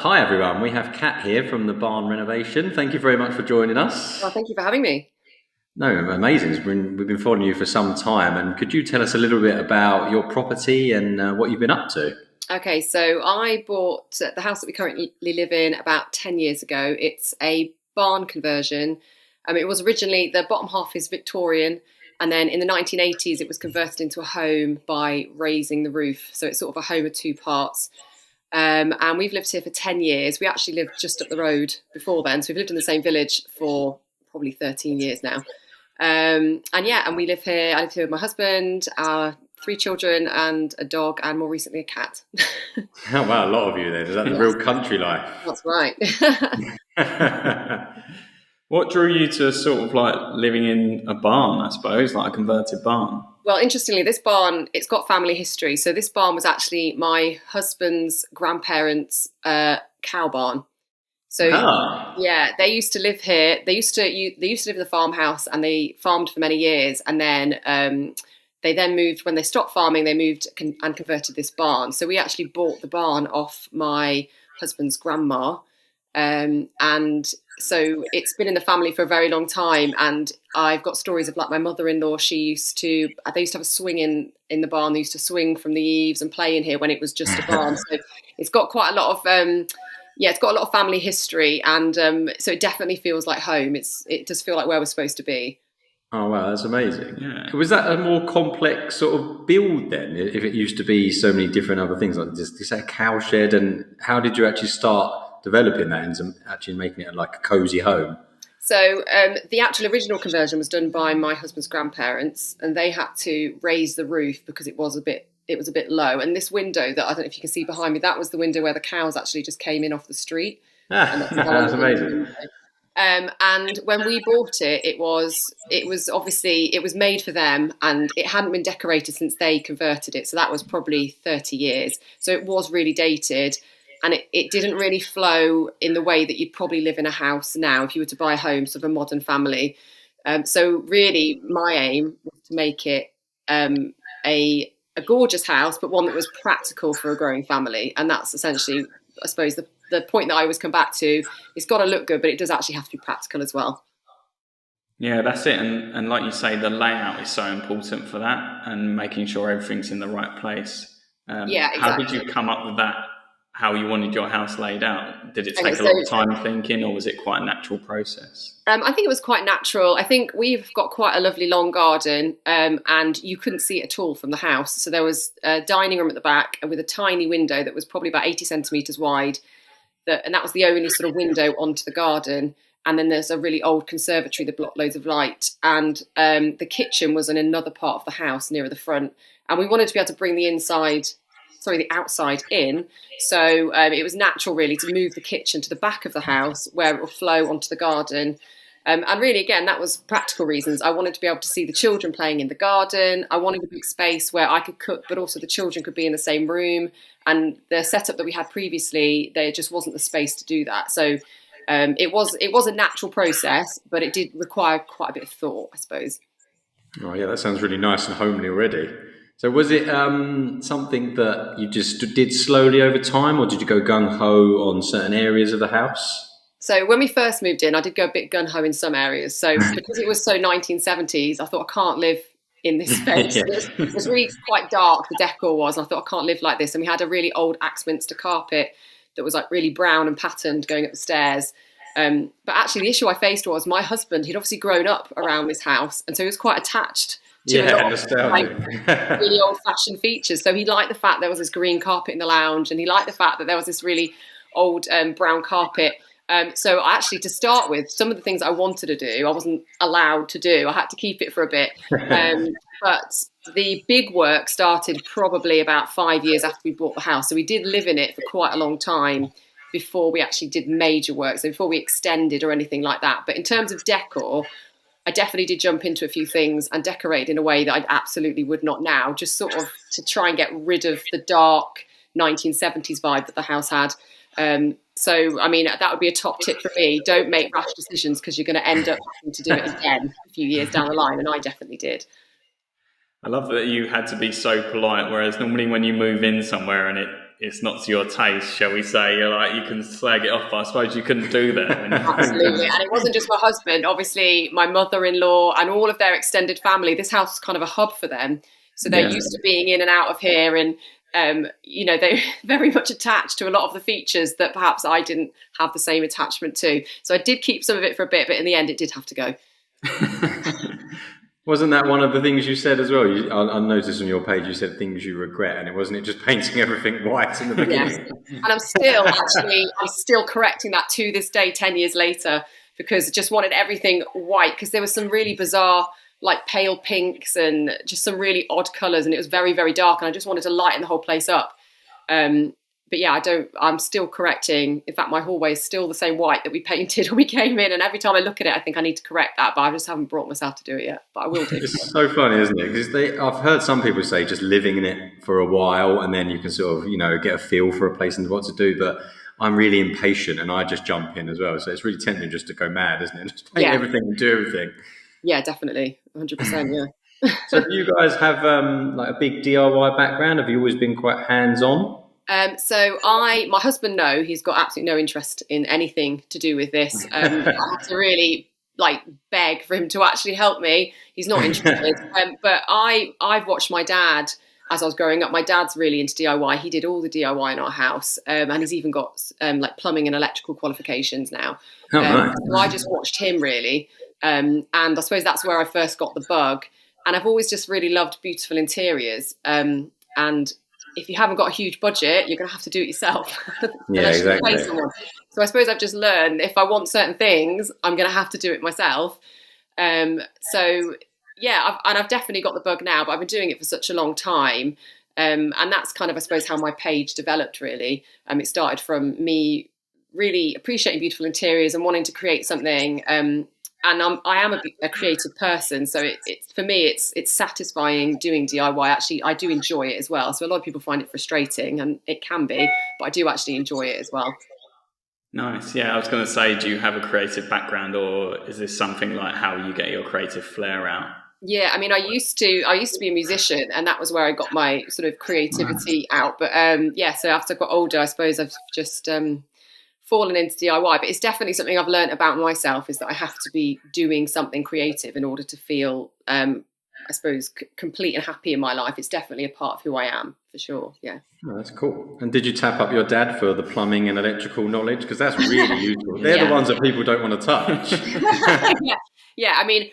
Hi everyone, we have Kat here from the barn renovation. Thank you very much for joining Well, us. thank you for having me. No, amazing. We've been following you for some time, and could you tell us a little bit about your property and what you've been up to? Okay, so I bought the house that we currently live in about 10 years ago. It's a barn conversion. It was originally, the bottom half is Victorian, and then in the 1980s, it was converted into a home by raising the roof. So it's sort of a home of two parts. And we've lived here for 10 years. We actually lived just up the road before then. So we've lived in the same village for probably 13 years now. And yeah, and we live here. I live here with my husband, our three children, and a dog, and more recently a cat. Oh, wow, a lot of you then. Is that the Yes, real country life? that's right. What drew you to sort of like living in a barn, I suppose, like a converted barn? Well, interestingly, this barn, it's got family history. So this barn was actually my husband's grandparents' cow barn. So Ah, yeah, they used to live here. They used to live in the farmhouse, and they farmed for many years. And then they then moved when they stopped farming. They moved and converted this barn. So we actually bought the barn off my husband's grandma, and so it's been in the family for a very long time. And I've got stories of like my mother-in-law. She used to they used to have a swing in the barn. They used to swing from the eaves and play in here when it was just a barn. So it's got quite a lot of yeah, it's got a lot of family history, and so it definitely feels like home. It does feel like where we're supposed to be. oh wow, that's amazing. Yeah. Was that a more complex sort of build then? If it used to be so many different other things, like just you say a cow shed, and how did you actually start developing that into actually making it like a cozy home? So the actual original conversion was done by my husband's grandparents, and they had to raise the roof because it was a bit low. And this window that I don't know if you can see behind me, that was the window where the cows actually just came in off the street, and Ah, that's how I that's live in the amazing. window. And when we bought it, it was obviously it was made for them, and it hadn't been decorated since they converted it. So that was probably 30 years. So it was really dated, and it didn't really flow in the way that you'd probably live in a house now if you were to buy a home, sort of a modern family. So really, my aim was to make it a gorgeous house, but one that was practical for a growing family, and that's essentially, I suppose, the point that I always come back to. It's got to look good, but it does actually have to be practical as well. Yeah, that's it. And like you say, the layout is so important for that and making sure everything's in the right place. Yeah, How did you exactly. come up with that? How you wanted your house laid out? Did it Okay, take a so lot of time thinking, or was it quite a natural process? I think it was quite natural. I think we've got quite a lovely long garden, and you couldn't see it at all from the house. So there was a dining room at the back with a tiny window that was probably about 80 centimetres wide, and that was the only sort of window onto the garden. And then there's a really old conservatory that blocked loads of light. And the kitchen was in another part of the house nearer the front. And we wanted to be able to bring the outside in. So it was natural, really, to move the kitchen to the back of the house where it will flow onto the garden. And really, again, that was practical reasons. I wanted to be able to see the children playing in the garden. I wanted a big space where I could cook, but also the children could be in the same room. And the setup that we had previously, there just wasn't the space to do that. So it was a natural process, but it did require quite a bit of thought, I suppose. Oh yeah, that sounds really nice and homely already. So was it something that you just did slowly over time, or did you go gung ho on certain areas of the house? So when we first moved in, I did go a bit gun ho in some areas. So because it was so 1970s, I thought I can't live in this space. Yeah. It was really quite dark. The decor was, and I thought I can't live like this. And we had a really old Axminster carpet that was like really brown and patterned going up the stairs. But actually, the issue I faced was my husband. He'd obviously grown up around this house, and so he was quite attached to a lot Yeah, of like nostalgic. really old-fashioned features. So he liked the fact there was this green carpet in the lounge, and he liked the fact that there was this really old brown carpet. So actually, to start with, some of the things I wanted to do, I wasn't allowed to do. I had to keep it for a bit. But the big work started probably about 5 years after we bought the house. So we did live in it for quite a long time before we actually did major work. So before we extended or anything like that. But in terms of decor, I definitely did jump into a few things and decorate in a way that I absolutely would not now, just sort of to try and get rid of the dark 1970s vibe that the house had. So, I mean, that would be a top tip for me. Don't make rash decisions because you're going to end up having to do it again a few years down the line. And I definitely did. I love that you had to be so polite, whereas normally when you move in somewhere and it's not to your taste, shall we say. You're like, you can slag it off, but I suppose you couldn't do that. Absolutely. And it wasn't just my husband, obviously my mother-in-law and all of their extended family. This house was kind of a hub for them. So they're used to being in and out of here, and they're very much attached to a lot of the features that perhaps I didn't have the same attachment to. So I did keep some of it for a bit, but in the end it did have to go. Wasn't that one of the things you said as well? I noticed on your page you said things you regret, and it just painting everything white in the beginning. Yes. And I'm still correcting that to this day, 10 years later, because I just wanted everything white, because there was some really bizarre, like pale pinks and just some really odd colours, and it was very, very dark, and I just wanted to lighten the whole place up. But yeah, I'm still correcting. In fact, my hallway is still the same white that we painted when we came in, and every time I look at it, I think I need to correct that, but I just haven't brought myself to do it yet, but I will do. It's so funny, isn't it? Because I've heard some people say just living in it for a while, and then you can sort of, get a feel for a place and what to do, but I'm really impatient, and I just jump in as well, so it's really tempting just to go mad, isn't it? Just paint everything and do everything. Yeah, definitely. 100%, yeah. So do you guys have like a big DIY background? Have you always been quite hands-on? So my husband, no, he's got absolutely no interest in anything to do with this. I have to really beg for him to actually help me. He's not interested. But I've watched my dad as I was growing up. My dad's really into DIY. He did all the DIY in our house, and he's even got plumbing and electrical qualifications now. Nice. So I just watched him really, and I suppose that's where I first got the bug. And I've always just really loved beautiful interiors. And if you haven't got a huge budget, you're going to have to do it yourself. Yeah, exactly. So I suppose I've just learned if I want certain things, I'm going to have to do it myself. So yeah, I've definitely got the bug now, but I've been doing it for such a long time. And that's kind of, I suppose, how my page developed really. It started from me really appreciating beautiful interiors and wanting to create something. And I am a creative person, so for me it's satisfying doing DIY. Actually, I do enjoy it as well. So a lot of people find it frustrating, and it can be, but I do actually enjoy it as well. Nice. Yeah, I was going to say, do you have a creative background, or is this something like how you get your creative flair out? Yeah, I mean, I used to be a musician, and that was where I got my sort of creativity out. But so after I got older, I suppose I've just fallen into DIY, but it's definitely something I've learned about myself, is that I have to be doing something creative in order to feel, I suppose, complete and happy in my life. It's definitely a part of who I am, for sure. Yeah. Oh, that's cool. And did you tap up your dad for the plumbing and electrical knowledge? Because that's really useful. They're the ones that people don't want to touch. Yeah. I mean,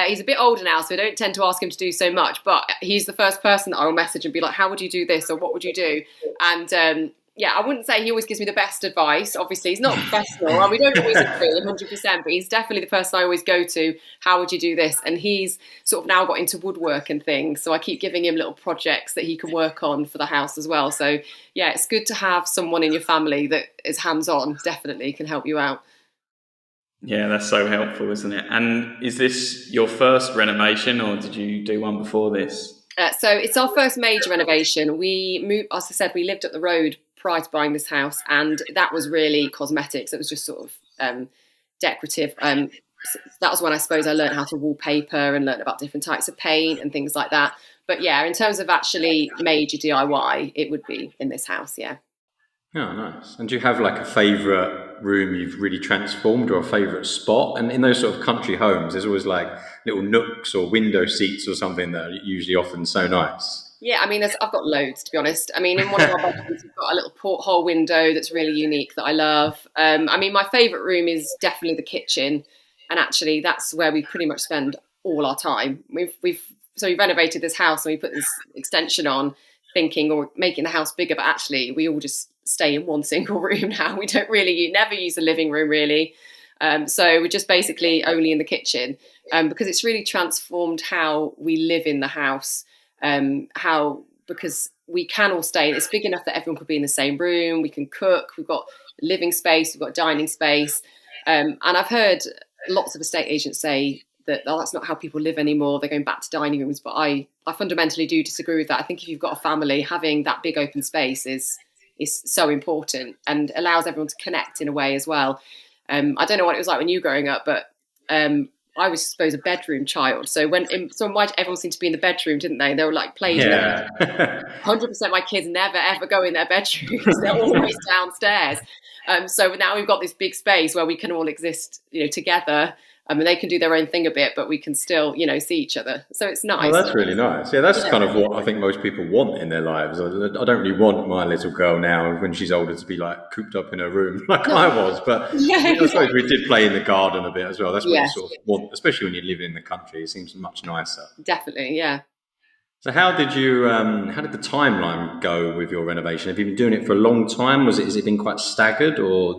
he's a bit older now, so I don't tend to ask him to do so much, but he's the first person that I will message and be like, how would you do this? Or what would you do? And I wouldn't say he always gives me the best advice. Obviously, he's not professional, and we don't always agree 100%, but he's definitely the person I always go to. How would you do this? And he's sort of now got into woodwork and things, so I keep giving him little projects that he can work on for the house as well. So, yeah, it's good to have someone in your family that is hands-on, definitely can help you out. Yeah, that's so helpful, isn't it? And is this your first renovation, or did you do one before this? So it's our first major renovation. We moved, as I said, we lived up the road prior to buying this house, and that was really cosmetics. It was just sort of decorative. So that was when I suppose I learned how to wallpaper and learned about different types of paint and things like that. But yeah, in terms of actually major DIY, it would be in this house, yeah. Oh, nice. And do you have like a favourite room you've really transformed, or a favourite spot? And in those sort of country homes, there's always like little nooks or window seats or something that are usually often so nice. Yeah, I mean, I've got loads, to be honest. I mean, in one of our bedrooms, we've got a little porthole window that's really unique that I love. I mean, my favourite room is definitely the kitchen, and actually, that's where we pretty much spend all our time. We renovated this house and we put this extension on, thinking or making the house bigger, but actually, we all just stay in one single room now. We don't really, you never use the living room really. So we're just basically only in the kitchen, because it's really transformed how we live in the house. Because we can all stay, it's big enough that everyone could be in the same room, we can cook, we've got living space, we've got dining space, and I've heard lots of estate agents say that that's not how people live anymore, they're going back to dining rooms, but I fundamentally do disagree with that. I think if you've got a family, having that big open space is so important and allows everyone to connect in a way as well. I don't know what it was like when you were growing up, but I was, suppose, a bedroom child. So why everyone seemed to be in the bedroom, didn't they? They were like played in it. Yeah. 100% my kids never ever go in their bedrooms. They're always downstairs. So now we've got this big space where we can all exist, together. And they can do their own thing a bit, but we can still, see each other. So it's Oh, nice. that's really nice. Yeah, that's Yeah. kind of what I think most people want in their lives. I don't really want my little girl now, when she's older, to be like cooped up in her room like I was. But Yeah, I suppose exactly. we did play in the garden a bit as well. That's what you Yes, sort of want, especially when you're living in the country. It seems much nicer. definitely. Yeah. So how did you? How did the timeline go with your renovation? Have you been doing it for a long time? Has it been quite staggered, or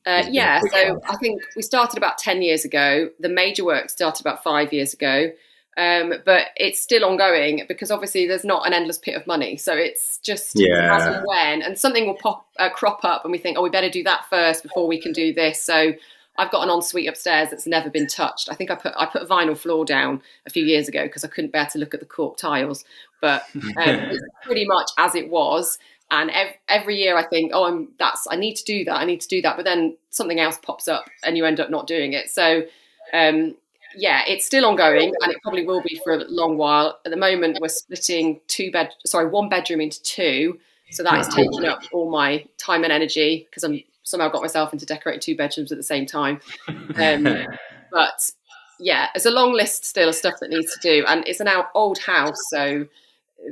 has it been a Yeah, quick so one? I think we started about 10 years ago. The major work started about 5 years ago. But it's still ongoing because obviously there's not an endless pit of money. So it's just as and Yeah. when, and something will crop up and we think, oh, we better do that first before we can do this. So I've got an ensuite upstairs that's never been touched. I think I put a vinyl floor down a few years ago because I couldn't bear to look at the cork tiles. But it's pretty much as it was. And every year I think, oh, I need to do that. I need to do that. But then something else pops up and you end up not doing it. So, yeah, it's still ongoing and it probably will be for a long while. At the moment, we're splitting one bedroom into two. So that is taking up all my time and energy because I'm somehow got myself into decorating two bedrooms at the same time. But yeah, there's a long list still of stuff that needs to do. And it's an old house. So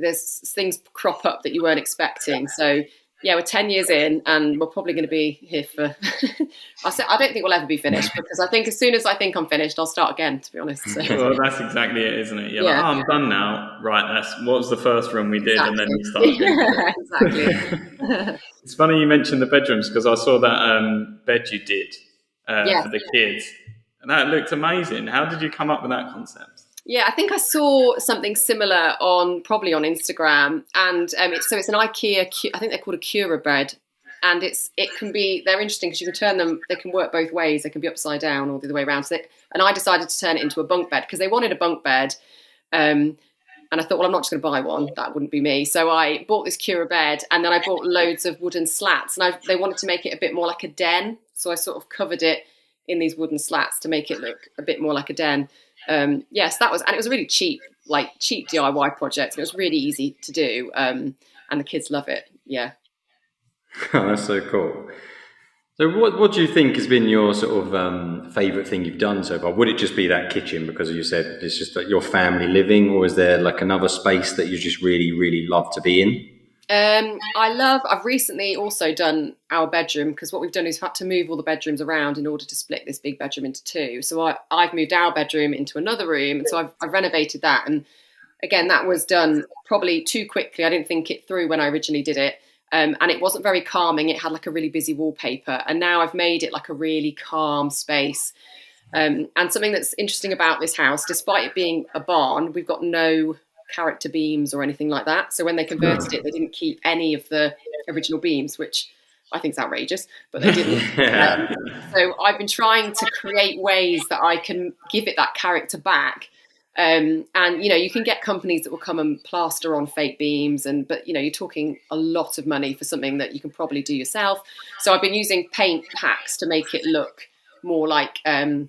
there's things crop up that you weren't expecting. So yeah, we're 10 years in and we're probably going to be here for I don't think we'll ever be finished because I think as soon as I think I'm finished, I'll start again, to be honest. So, Well, that's exactly it, isn't it? You're like, yeah, oh, I'm done now. Right, what was the first room we did, and then exactly. you start Yeah, exactly. again. It's funny you mentioned the bedrooms because I saw that bed you did Yeah. for the kids, and that looked amazing. How did you come up with that concept? Yeah, I think I saw something similar probably on Instagram, and it's an IKEA. I think they're called a Cura bed, and they're interesting because you can turn them. They can work both ways. They can be upside down or the other way around. And I decided to turn it into a bunk bed because they wanted a bunk bed, and I thought, well, I'm not just going to buy one. That wouldn't be me. So I bought this Cura bed, and then I bought loads of wooden slats, and they wanted to make it a bit more like a den. So I sort of covered it in these wooden slats to make it look a bit more like a den. Yes, and it was a really cheap DIY project. And it was really easy to do, and the kids love it. Yeah. Oh, that's so cool. So what do you think has been your sort of favourite thing you've done so far? Would it just be that kitchen because you said it's just like your family living, or is there like another space that you just really, really love to be in? I've recently also done our bedroom because what we've done is had to move all the bedrooms around in order to split this big bedroom into two. So I've moved our bedroom into another room, and so I've renovated that. And again, that was done probably too quickly. I didn't think it through when I originally did it. And it wasn't very calming. It had like a really busy wallpaper. And now I've made it like a really calm space. And something that's interesting about this house, despite it being a barn, we've got no character beams or anything like that. So when they converted it, they didn't keep any of the original beams, which I think is outrageous, but they didn't. Yeah. So I've been trying to create ways that I can give it that character back. And you can get companies that will come and plaster on fake beams, but you're talking a lot of money for something that you can probably do yourself. So I've been using paint packs to make it look more like a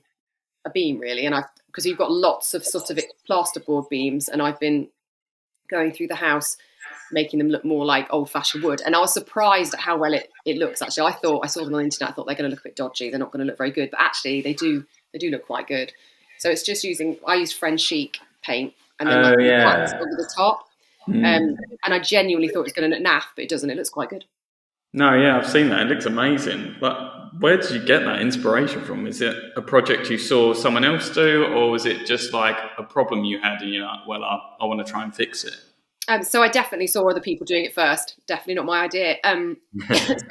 beam, really. And because you've got lots of sort of plasterboard beams, and I've been going through the house making them look more like old-fashioned wood. And I was surprised at how well it looks. Actually, I saw them on the internet. I thought they're going to look a bit dodgy. They're not going to look very good, but actually they do look quite good. So it's just I use French chic paint and then wax over the top. And I genuinely thought it was going to look naff, but it doesn't. It looks quite good. No, yeah, I've seen that. It looks amazing. But where did you get that inspiration from? Is it a project you saw someone else do, or was it just like a problem you had and you're like, well, I want to try and fix it? So I definitely saw other people doing it first. Definitely not my idea. Sorry,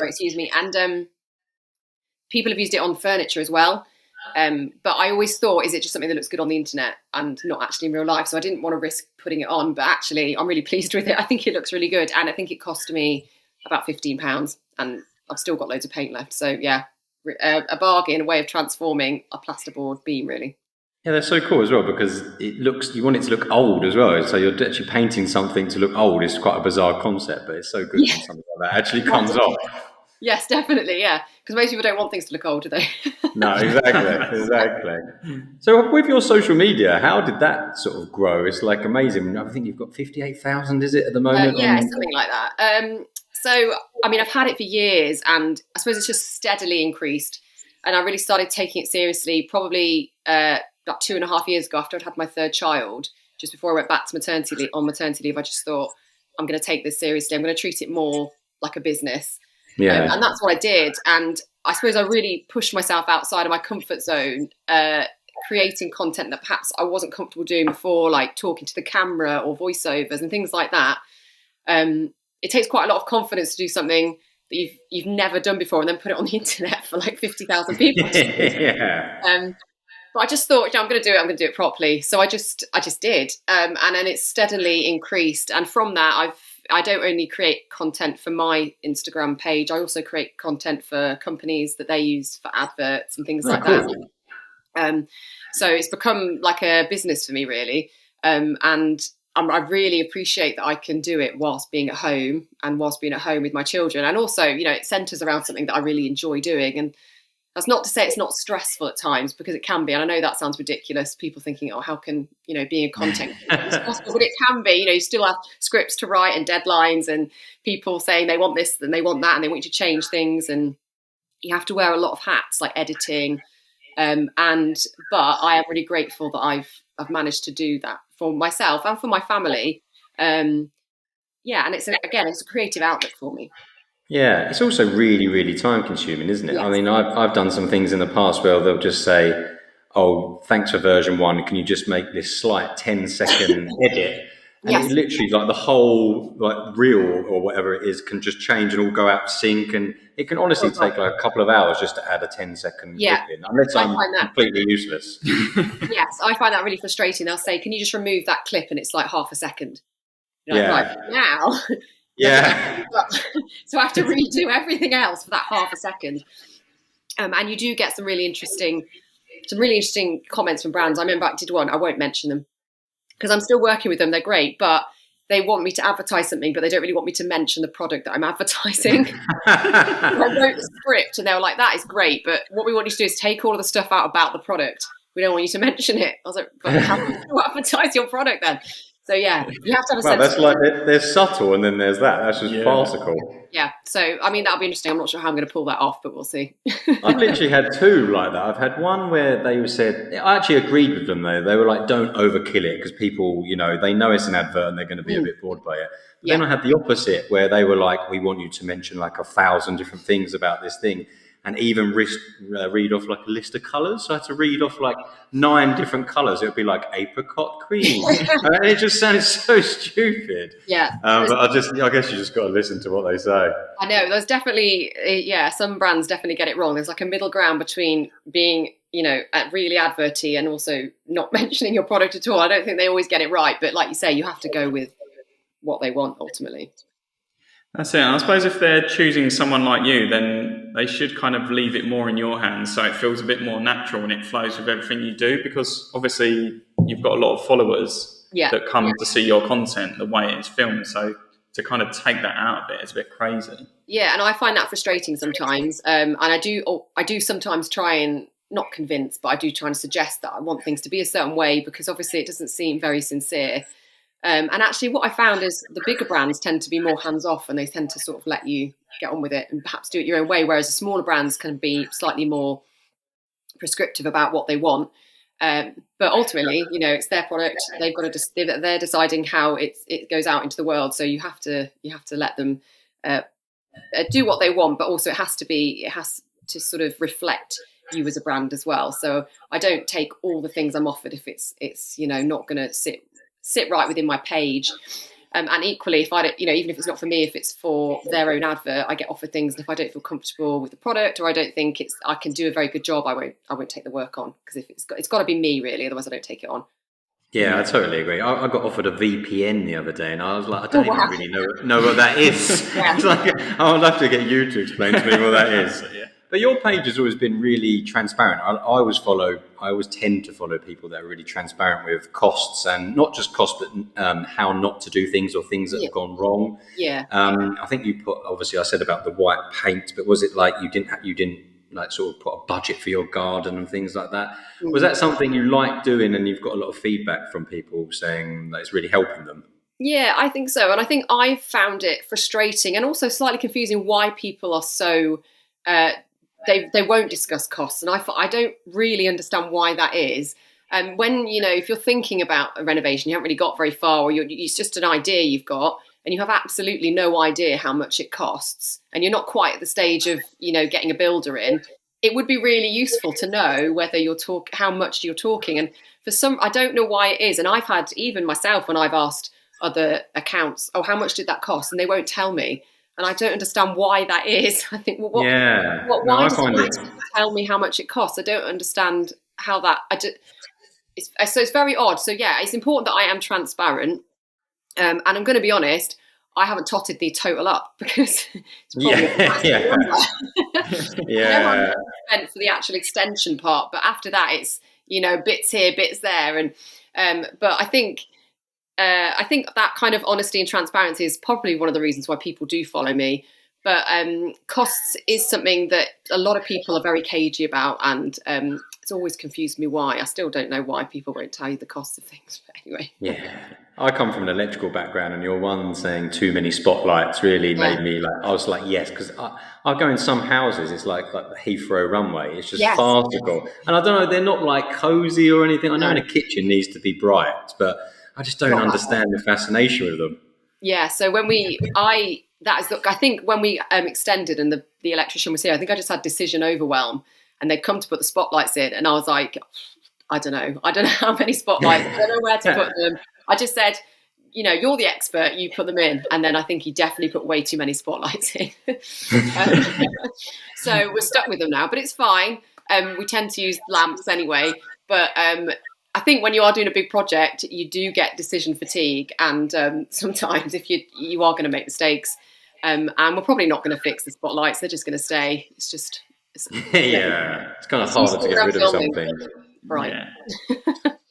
excuse me. And people have used it on furniture as well. But I always thought, is it just something that looks good on the internet and not actually in real life? So I didn't want to risk putting it on, but actually I'm really pleased with it. I think it looks really good. And I think it cost me about £15 and I've still got loads of paint left. So yeah, a bargain, a way of transforming a plasterboard beam, really. Yeah, that's so cool as well because you want it to look old as well. So you're actually painting something to look old. It's quite a bizarre concept, but it's so good when something like that actually comes off. Yes, definitely. Yeah, because most people don't want things to look old, do they? No, exactly. So with your social media, how did that sort of grow? It's like amazing. I think you've got 58,000, is it, at the moment Yeah, on? something like that. So, I mean, I've had it for years, and I suppose it's just steadily increased. And I really started taking it seriously probably about 2.5 years ago after I'd had my third child. Just before I went back to maternity leave, I just thought I'm going to take this seriously. I'm going to treat it more like a business, Yeah. and that's what I did. And I suppose I really pushed myself outside of my comfort zone, creating content that perhaps I wasn't comfortable doing before, like talking to the camera or voiceovers and things like that. It takes quite a lot of confidence to do something that you've never done before and then put it on the internet for like 50,000 people to see. Yeah. But I just thought, I'm going to do it. I'm going to do it properly. So I just did, and then it's steadily increased. And from that, I don't only create content for my Instagram page. I also create content for companies that they use for adverts and things like that. Cool. So it's become like a business for me, really. And I really appreciate that I can do it whilst being at home with my children. And also, it centres around something that I really enjoy doing. And that's not to say it's not stressful at times, because it can be. And I know that sounds ridiculous. People thinking, oh, how can, being a content creator is stressful? But it can be. You still have scripts to write and deadlines and people saying they want this and they want that and they want you to change things. And you have to wear a lot of hats, like editing. But I am really grateful that I've managed to do that for myself and for my family. And it's a creative outlet for me. Yeah, it's also really, really time consuming, isn't it? I Yes. mean, I've done some things in the past where they'll just say, "Oh, thanks for version one. Can you just make this slight 10-second edit?" And it Yes. literally, like the whole like reel or whatever it is, can just change and all go out of sync, and it can honestly Oh God. take like a couple of hours just to add a 10-second Yeah. clip in, unless I I'm find that. completely useless. Yes, I find that really frustrating. They'll say, "Can you just remove that clip?" And it's like half a second. You're like, right Yeah, now. yeah, So I have to redo everything else for that half a second. And you do get some really interesting comments from brands. I remember I did one. I won't mention them because I'm still working with them. They're great, but they want me to advertise something, but they don't really want me to mention the product that I'm advertising. I wrote the script and they were like, "That is great, but what we want you to do is take all of the stuff out about the product. We don't want you to mention it." I was like, "But how do you advertise your product then?" So yeah, you have to have a well, sense. that's like there's subtle, and then there's that. That's just farcical. Yeah, so I mean that'll be interesting. I'm not sure how I'm going to pull that off, but we'll see. I've literally had two like that. I've had one where they said, I actually agreed with them though. They were like, don't overkill it because people, they know it's an advert and they're going to be a bit bored by it. But then I had the opposite where they were like, we want you to mention like 1,000 different things about this thing and even read off like a list of colours. So I had to read off like 9 different colours. It would be like apricot cream. And it just sounded so stupid. Yeah. But I guess you just got to listen to what they say. I know there's definitely, some brands definitely get it wrong. There's like a middle ground between being, really adverty and also not mentioning your product at all. I don't think they always get it right, but like you say, you have to go with what they want ultimately. That's it. And I suppose if they're choosing someone like you, then they should kind of leave it more in your hands so it feels a bit more natural and it flows with everything you do, because obviously you've got a lot of followers that come to see your content the way it's filmed. So to kind of take that out of it is a bit crazy. Yeah, and I find that frustrating sometimes. And I do sometimes try and not convince, but I do try and suggest that I want things to be a certain way because obviously it doesn't seem very sincere. And actually what I found is the bigger brands tend to be more hands-off and they tend to sort of let you get on with it and perhaps do it your own way, whereas the smaller brands can be slightly more prescriptive about what they want. But ultimately, it's their product. They've got to they're deciding how it goes out into the world. So you have to let them do what they want, but also it has to sort of reflect you as a brand as well. So I don't take all the things I'm offered if it's not going to sit right within my page. And equally, if I don't, even if it's not for me, if it's for their own advert, I get offered things. And if I don't feel comfortable with the product or I don't think I can do a very good job, I won't take the work on, because if it's got to be me really, otherwise I don't take it on. Yeah, I totally agree. I got offered a VPN the other day, and I was like, I don't even really know what that is. It's like, I would love to get you to explain to me what that is. But your page has always been really transparent. I always tend to follow people that are really transparent with costs, and not just costs, but how not to do things or things that Yeah. have gone wrong. Yeah. I think you put, obviously I said about the white paint, but was it like you didn't like sort of put a budget for your garden and things like that? Was that something you like doing, and you've got a lot of feedback from people saying that it's really helping them? Yeah, I think so. And I think I found it frustrating and also slightly confusing why people are so they won't discuss costs, and I don't really understand why that is. When if you're thinking about a renovation, you haven't really got very far, or it's just an idea you've got, and you have absolutely no idea how much it costs, and you're not quite at the stage of getting a builder in. It would be really useful to know whether how much you're talking, and for some, I don't know why it is, and I've had even myself when I've asked other accounts, oh, how much did that cost, and they won't tell me. And I don't understand why that is. I think, well, why does it matter to tell me how much it costs? I don't understand how that. So it's very odd. So yeah, it's important that I am transparent. And I'm going to be honest, I haven't totted the total up because it's probably I know how much I spent for the actual extension part, but after that, it's bits here, bits there, and but I think that kind of honesty and transparency is probably one of the reasons why people do follow me. But costs is something that a lot of people are very cagey about, and it's always confused me why. I still don't know why people won't tell you the cost of things. But anyway. Yeah. I come from an electrical background, and your one saying too many spotlights really made me I was like, yes, because I go in some houses, it's like the Heathrow runway. It's just farcical. And I don't know, they're not like cozy or anything. I know in a kitchen needs to be bright, but I just don't understand the fascination with them. Yeah. So I think when we extended and the electrician was here, I think I just had decision overwhelm, and they'd come to put the spotlights in, and I was like, I don't know how many spotlights, I don't know where to put them. I just said, you're the expert, you put them in. And then I think he definitely put way too many spotlights in. So we're stuck with them now, but it's fine. We tend to use lamps anyway. But I think when you are doing a big project, you do get decision fatigue. And sometimes if you are going to make mistakes, and we're probably not going to fix the spotlights, they're just going to stay. It's just... it's kind of harder to get rid of something. Right. Yeah.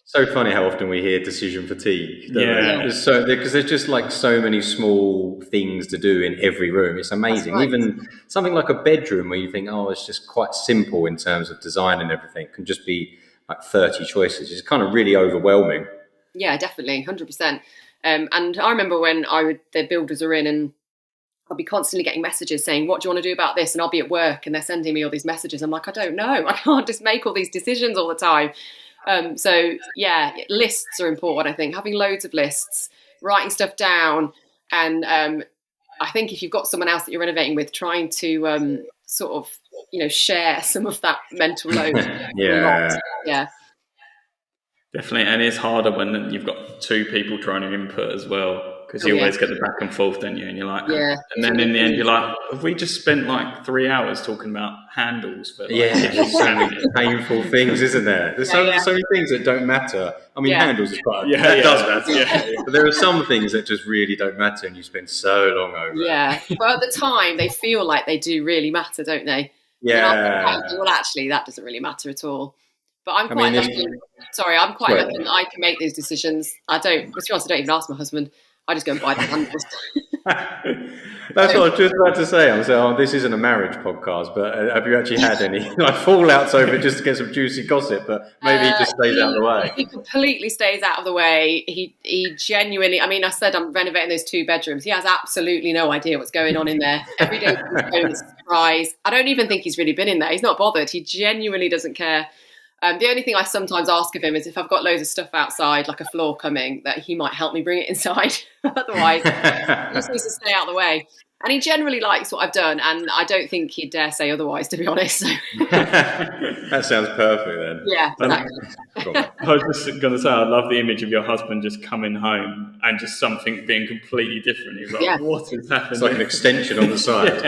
So funny how often we hear decision fatigue. Because there's just like so many small things to do in every room. It's amazing. Right. Even something like a bedroom where you think, oh, it's just quite simple in terms of design and everything, can just be like 30 choices. It's kind of really overwhelming. Yeah, definitely, 100%. And I remember when the builders are in, and I'll be constantly getting messages saying, what do you want to do about this? And I'll be at work and they're sending me all these messages. I'm like, I don't know. I can't just make all these decisions all the time. So yeah, lists are important. I think having loads of lists, writing stuff down, and I think if you've got someone else that you're renovating with, trying to sort of share some of that mental load. Yeah, definitely. And it's harder when you've got two people trying to input as well, because you always get the back and forth, don't you? And you're like, and then in the end, you're like, have we just spent like 3 hours talking about handles? But there's so many painful things, isn't there? There's so many things that don't matter. I mean, handles is quite that does matter. But there are some things that just really don't matter, and you spend so long over it. Yeah, but at the time, they feel like they do really matter, don't they? Yeah. Well, actually, that doesn't really matter at all. But I'm quite lucky. Sorry, I'm quite lucky that I can make these decisions. To be honest, I don't even ask my husband. I just go and buy the handles. That's what I was just about to say. I'm saying, this isn't a marriage podcast, but have you actually had any fallouts over it just to get some juicy gossip? But maybe he just stays out of the way. He completely stays out of the way. He genuinely, I mean, I said I'm renovating those 2 bedrooms. He has absolutely no idea what's going on in there. Every day he's a surprise. I don't even think he's really been in there. He's not bothered. He genuinely doesn't care. The only thing I sometimes ask of him is if I've got loads of stuff outside, like a floor coming, that he might help me bring it inside. Otherwise, he just needs to stay out of the way. And he generally likes what I've done, and I don't think he'd dare say otherwise, to be honest. That sounds perfect then. Yeah, exactly. Cool. I was just going to say, I love the image of your husband just coming home and just something being completely different. He's like, what is happening? It's like an extension on the side.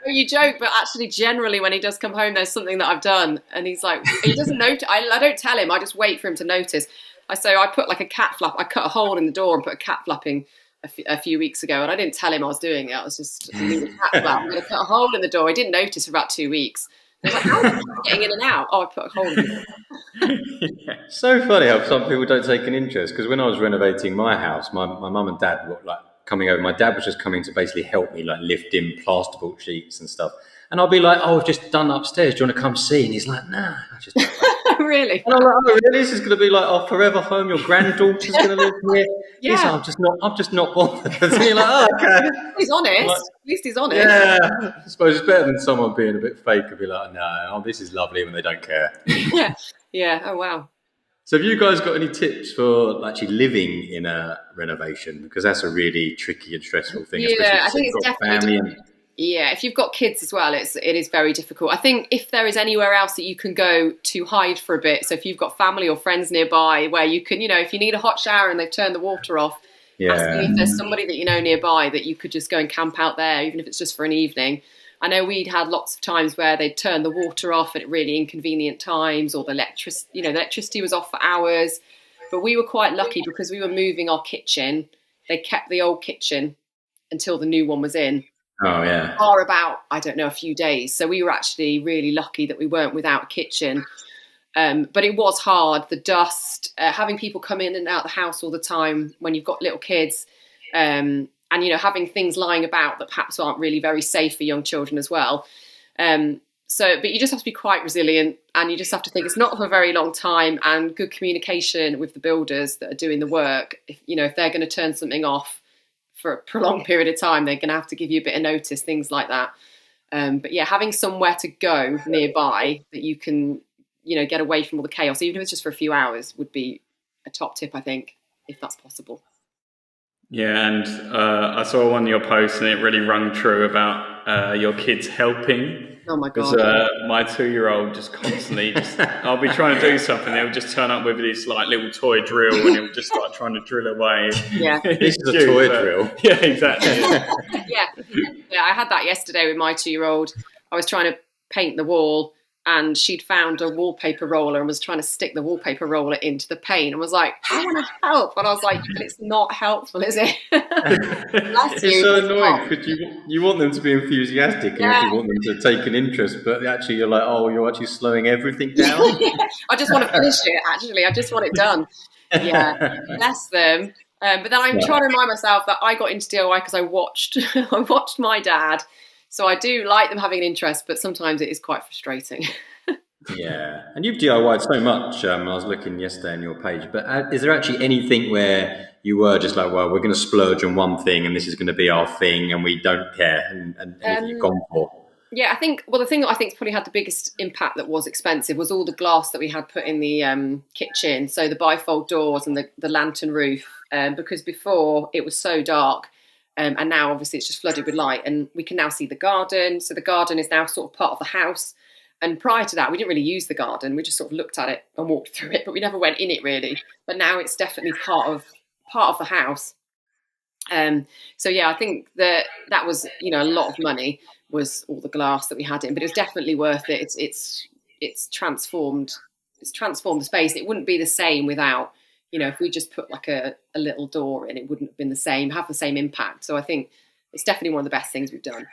Well, you joke, but actually, generally, when he does come home, there's something that I've done. And he's like, he doesn't notice. I don't tell him. I just wait for him to notice. So I put like a cat flap. I cut a hole in the door and put a cat flapping a few weeks ago, and I didn't tell him I was doing it. I was just leaving a cat flap. I'm going to put a hole in the door. He didn't notice for about 2 weeks. I was like, how are you getting in and out? Oh, I put a hole in the door. So funny how some people don't take an interest. Because when I was renovating my house, my mum and dad were like coming over. My dad was just coming to basically help me, like lift in plasterboard sheets and stuff. And I'll be like, "Oh, I've just done upstairs. Do you want to come see?" And he's like, "Nah, I just don't like it." Really? And I'm like, "Oh, really? This is going to be like our forever home. Your granddaughter's going to live here." He's Yeah. like, I'm just not bothered." And you're like, "Oh, okay." He's I'm honest. like, At least he's honest. yeah, I suppose it's better than someone being a bit fake and be like, "No, oh, this is lovely," when they don't care. Yeah. Yeah. Oh, wow. So have you guys got any tips for actually living in a renovation? Because that's a really tricky and stressful thing, especially Yeah, I if think you've it's got definitely. family and Yeah, if you've got kids as well, it is very difficult. I think if there is anywhere else that you can go to hide for a bit, so if you've got family or friends nearby where you can, if you need a hot shower and they've turned the water off, asking if yeah. there's somebody that you know nearby that you could just go and camp out there, even if it's just for an evening. I know we'd had lots of times where they'd turn the water off at really inconvenient times, or the electricity was off for hours. But we were quite lucky because we were moving our kitchen. They kept the old kitchen until the new one was in. Oh yeah. Are about, I don't know, a few days. So we were actually really lucky that we weren't without a kitchen. But it was hard, the dust, having people come in and out of the house all the time when you've got little kids, and having things lying about that perhaps aren't really very safe for young children as well. But you just have to be quite resilient, and you just have to think it's not for a very long time, and good communication with the builders that are doing the work. If they're going to turn something off for a prolonged period of time, they're going to have to give you a bit of notice, things like that. But yeah, having somewhere to go nearby that you can, get away from all the chaos, even if it's just for a few hours, would be a top tip, I think, if that's possible. Yeah, and I saw one of your posts and it really rung true about your kids helping. Oh my Because God. my 2-year-old just constantly, I'll be trying to do something, they'll just turn up with this like little toy drill and he'll just start trying to drill away. Yeah. This is a toy drill. Yeah, exactly. Yeah, I had that yesterday with my 2-year-old. I was trying to paint the wall, and she'd found a wallpaper roller and was trying to stick the wallpaper roller into the paint and was like, "I want to help." And I was like, "But it's not helpful, is it?" It's so annoying because you want them to be enthusiastic and you actually want them to take an interest, but actually you're like, oh, you're actually slowing everything down. I just want to finish it, actually. I just want it done. Yeah, bless them. But then I'm trying to remind myself that I got into DIY because I watched my dad. So I do like them having an interest, but sometimes it is quite frustrating. Yeah, and you've DIY'd so much. I was looking yesterday on your page, but is there actually anything where you were just like, well, we're going to splurge on one thing and this is going to be our thing and we don't care, and anything you've gone for? Yeah, the thing that I think probably had the biggest impact that was expensive was all the glass that we had put in the kitchen. So the bifold doors and the lantern roof, because before it was so dark. And now obviously it's just flooded with light, and we can now see the garden. So the garden is now sort of part of the house. And prior to that, we didn't really use the garden. We just sort of looked at it and walked through it, but we never went in it really. But now it's definitely part of the house. So yeah, I think that was a lot of money was all the glass that we had in, but it was definitely worth it. It's transformed the space. It wouldn't be the same without. If we just put like a little door in, it wouldn't have been have the same impact. So I think it's definitely one of the best things we've done.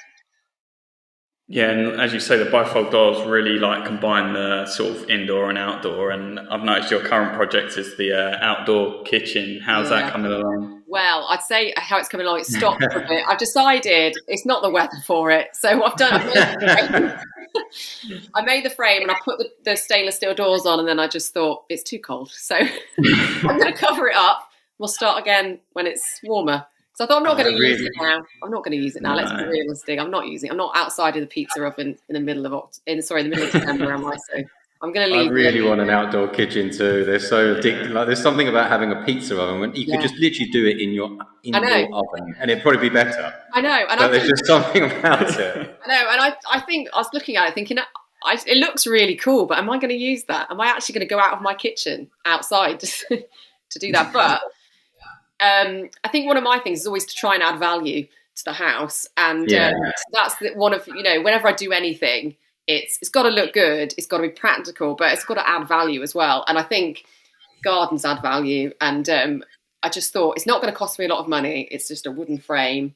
Yeah, and as you say, the bifold doors really like combine the sort of indoor and outdoor. And I've noticed your current project is the outdoor kitchen. How's that coming along? Well, I'd say how it's coming along. It's stopped for a bit. I've decided it's not the weather for it. So what I've done, I made the frame and I put the stainless steel doors on, and then I just thought it's too cold. So I'm going to cover it up. We'll start again when it's warmer. So I thought I'm not going to use it now. I'm not going to use it now. Let's be realistic. I'm not outside of the pizza oven in the middle of December, am I? So I'm going to leave. I really want an outdoor kitchen too. They're so addictive. Like, there's something about having a pizza oven when you could just literally do it in your indoor oven, and it'd probably be better. I know, but there's just something about it. I know, and I think I was looking at it thinking, it looks really cool, but am I going to use that? Am I actually going to go out of my kitchen outside to do that? But I think one of my things is always to try and add value to the house, and that's one of whenever I do anything, it's got to look good, it's got to be practical, but it's got to add value as well. And I think gardens add value, and I just thought it's not going to cost me a lot of money. It's just a wooden frame.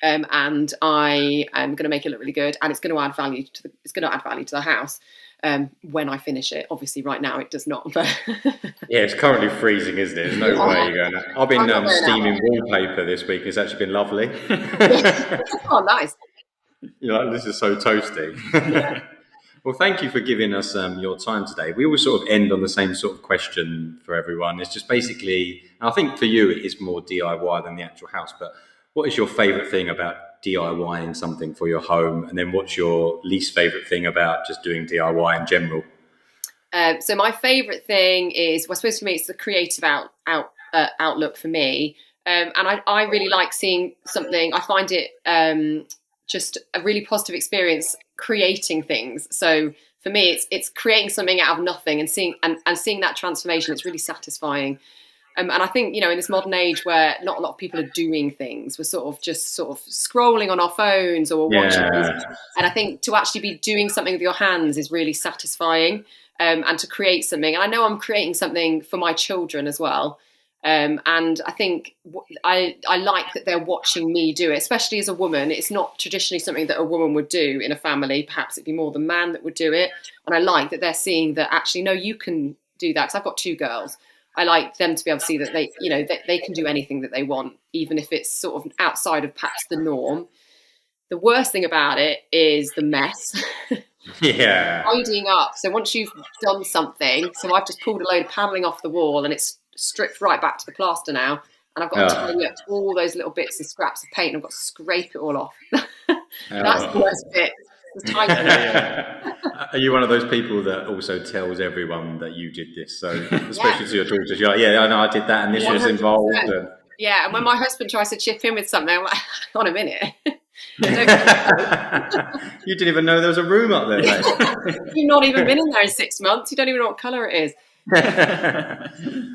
And I am going to make it look really good, and it's going to add value to the house when I finish it. Obviously, right now it does not. But Yeah, it's currently freezing, isn't it? There's no way you're going to. I've been steaming wallpaper this week. It's actually been lovely. Oh, nice. You're like, this is so toasty. Yeah. Well, thank you for giving us your time today. We always sort of end on the same sort of question for everyone. It's just basically, and I think for you it is more DIY than the actual house, but what is your favourite thing about DIYing something for your home? And then what's your least favourite thing about just doing DIY in general? So my favourite thing is, well, I suppose for me, it's the creative outlook for me. And I really like seeing something. I find it just a really positive experience creating things. So for me, it's creating something out of nothing and seeing that transformation. It's really satisfying. And I think, in this modern age where not a lot of people are doing things, we're sort of scrolling on our phones or watching things. And I think to actually be doing something with your hands is really satisfying, and to create something. And I know I'm creating something for my children as well. And I think I like that they're watching me do it, especially as a woman. It's not traditionally something that a woman would do in a family. Perhaps it'd be more the man that would do it. And I like that they're seeing that actually, no, you can do that. Because I've got 2 girls. I like them to be able to see that they can do anything that they want, even if it's sort of outside of perhaps the norm. The worst thing about it is the mess. Yeah. Tidying up. So once you've done something, so I've just pulled a load of paneling off the wall and it's stripped right back to the plaster now. And I've got to tidy up all those little bits and scraps of paint, and I've got to scrape it all off. That's the worst bit. Are you one of those people that also tells everyone that you did this? So especially to your daughters, you're like, yeah, I know I did that and this was involved. Yeah, and when my husband tries to chip in with something, I'm like, hang on a minute. You didn't even know there was a room up there, mate. You've not even been in there in 6 months. You don't even know what colour it is.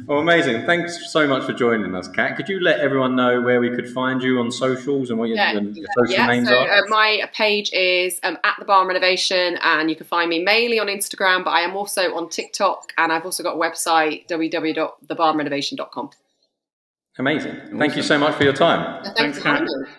Well, amazing. Thanks so much for joining us, Kat. Could you let everyone know where we could find you on socials and what your social names are? My page is at the Barn Renovation, and you can find me mainly on Instagram, but I am also on TikTok, and I've also got a website, www.thebarnrenovation.com. Amazing. Thank you so much for your time. Thanks for having me.